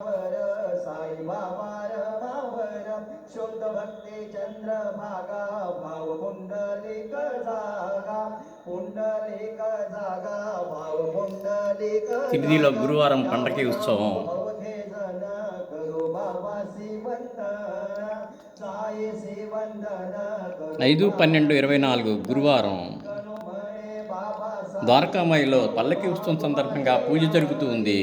साई बाबा रमावर शुद्ध भक्ती चंद्रभागा भाव पुंडलिक जागा पुंडलिक जागा भाव पुंडलिक తిరిదిలో గురువారం పండగ ఉత్సవం भवखे जन करो बाबा शिवंदन साई शिवंदन 5/12/24 గురువారం ద్వారకామాయిలో పల్లకి ఉత్సవం సందర్భంగా పూజ జరుగుతూ ఉంది.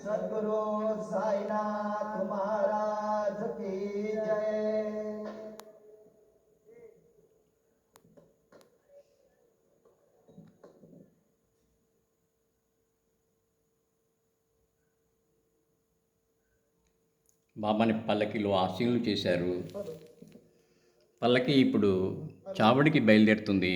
सद्गुरु साईनाथ महाराज की जय. బాబాని పల్లకిలో ఆశీనులు చేశారు. పల్లకి ఇప్పుడు చావడికి బయలుదేరుతుంది.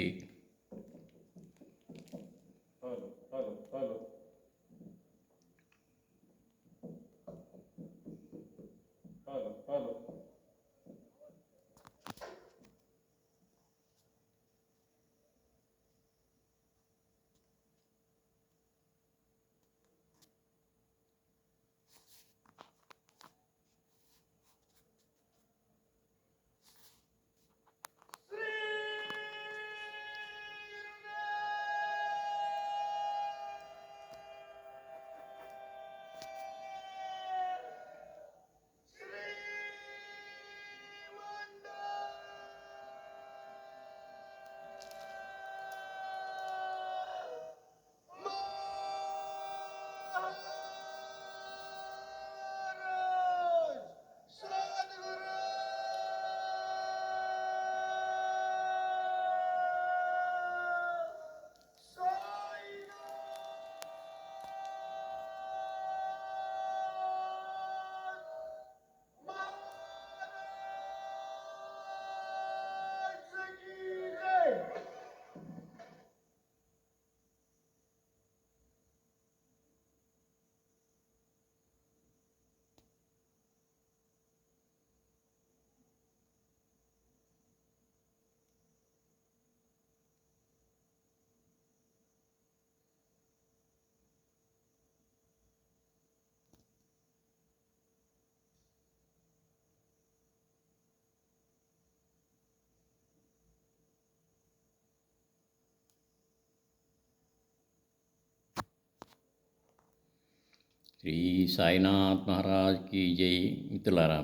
శ్రీ సాయినాథ్ మహారాజ్కి జై. మిత్రులారా,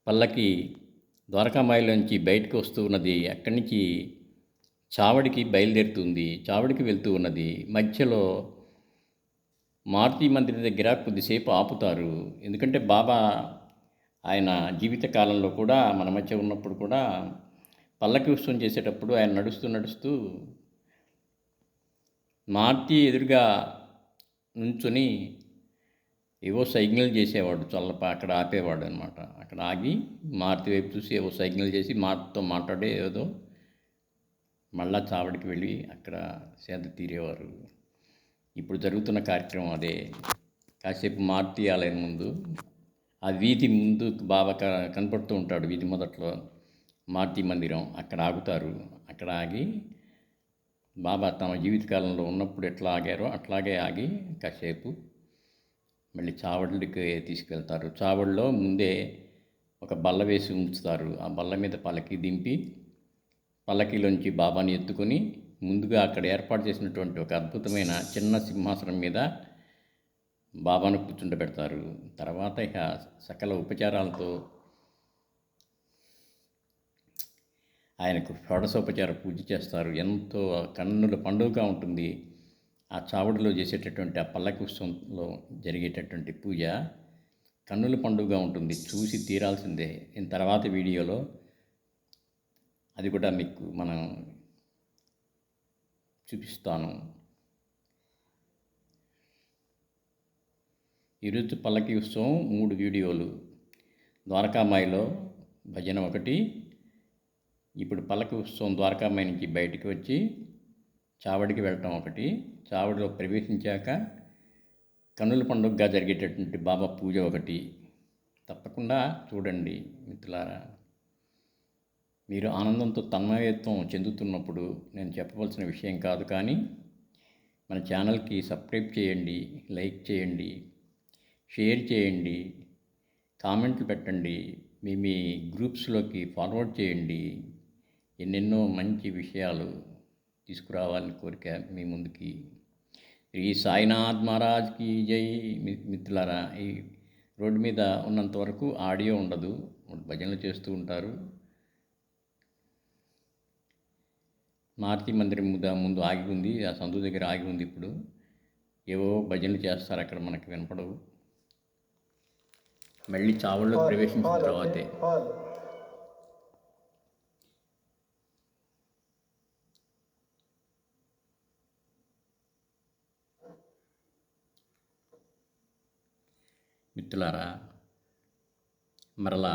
పల్లకి ద్వారకామాయిలోంచి బయటకు వస్తూ ఉన్నది. అక్కడి నుంచి చావడికి బయలుదేరుతుంది. చావడికి వెళ్తూ ఉన్నది. మధ్యలో మారుతి మందిర్ దగ్గర కొద్దిసేపు ఆపుతారు. ఎందుకంటే బాబా ఆయన జీవిత కాలంలో కూడా మన మధ్య ఉన్నప్పుడు కూడా పల్లకి ఉత్సవం చేసేటప్పుడు ఆయన నడుస్తూ నడుస్తూ మారుతి ఎదురుగా నుంచుని ఏవో సైకిల్ చేసేవాడు. అక్కడ ఆపేవాడు అనమాట. అక్కడ ఆగి మారుతి వైపు చూసి ఏవో సైకిల్ చేసి మారుతితో మాట్లాడే ఏదో మళ్ళా చావడికి వెళ్ళి అక్కడ సేద తీరేవారు. ఇప్పుడు జరుగుతున్న కార్యక్రమం అదే. కాసేపు మారుతి ఆలయం ముందు, ఆ వీధి ముందు బాబా కనపడుతూ ఉంటాడు. వీధి మొదట్లో మారుతి మందిరం, అక్కడ ఆగుతారు. అక్కడ ఆగి బాబా తమ జీవితకాలంలో ఉన్నప్పుడు ఎట్లా ఆగారో అట్లాగే ఆగి కాసేపు మళ్ళీ చావడికి తీసుకెళ్తారు. చావడిలో ముందే ఒక బల్ల వేసి ఉంచుతారు. ఆ బల్ల మీద పల్లకి దింపి పల్లకిలోంచి బాబాని ఎత్తుకొని ముందుగా అక్కడ ఏర్పాటు చేసినటువంటి ఒక అద్భుతమైన చిన్న సింహాసనం మీద బాబాను కూర్చుండబెడతారు. తర్వాత ఇక సకల ఉపచారాలతో ఆయనకు షోడశోపచార పూజ చేస్తారు. ఎంతో కన్నుల పండుగగా ఉంటుంది. ఆ చావడిలో చేసేటటువంటి ఆ పల్లకి ఉత్సవంలో జరిగేటటువంటి పూజ కన్నుల పండుగగా ఉంటుంది. చూసి తీరాల్సిందే. నేను తర్వాత వీడియోలో అది కూడా మీకు మనం చూపిస్తాను. ఈరోజు పల్లకి ఉత్సవం 3 వీడియోలు. ద్వారకామాయిలో భజన ఒకటి, ఇప్పుడు పల్లకి ఉత్సవం ద్వారకామాయి నుంచి బయటికి వచ్చి చావడికి వెళ్ళటం ఒకటి, చావడిలో ప్రవేశించాక కన్నుల పండుగగా జరిగేటటువంటి బాబా పూజ ఒకటి. తప్పకుండా చూడండి మిత్రులారా. మీరు ఆనందంతో తన్మయత్వం చెందుతున్నప్పుడు నేను చెప్పవలసిన విషయం కాదు, కానీ మన ఛానల్కి సబ్స్క్రైబ్ చేయండి, లైక్ చేయండి, షేర్ చేయండి, కామెంట్లు పెట్టండి, మీ గ్రూప్స్లోకి ఫార్వర్డ్ చేయండి. ఎన్నెన్నో మంచి విషయాలు తీసుకురావాలని కోరిక మీ ముందుకి. శ్రీ సాయినాథ్ మహారాజ్కి జై. మిత్రులారా, ఈ రోడ్డు మీద ఉన్నంత వరకు ఆడియో ఉండదు, భజనలు చేస్తూ ఉంటారు. మారుతి మందిరం ముందు ఆగి ఉంది, ఆ సందు దగ్గర ఆగి ఉంది. ఇప్పుడు ఏవో భజనలు చేస్తారు, అక్కడ మనకి వినపడవు. మళ్ళీ చావుల్లో ప్రవేశించిన తర్వాతే. మిత్రులారా, మరలా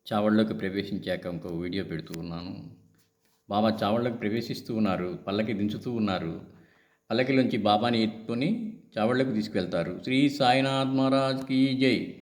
చావళ్ళలోకి ప్రవేశించాక ఇంకో వీడియో పెడుతూ ఉన్నాను. బాబా చావళ్ళలోకి ప్రవేశిస్తూ ఉన్నారు, పల్లకి దించుతూ ఉన్నారు. పల్లకిలోంచి బాబాని ఎత్తుకొని చావళ్ళకు తీసుకువెళ్తారు. శ్రీ సాయినాథ్ మహారాజ్కి జై.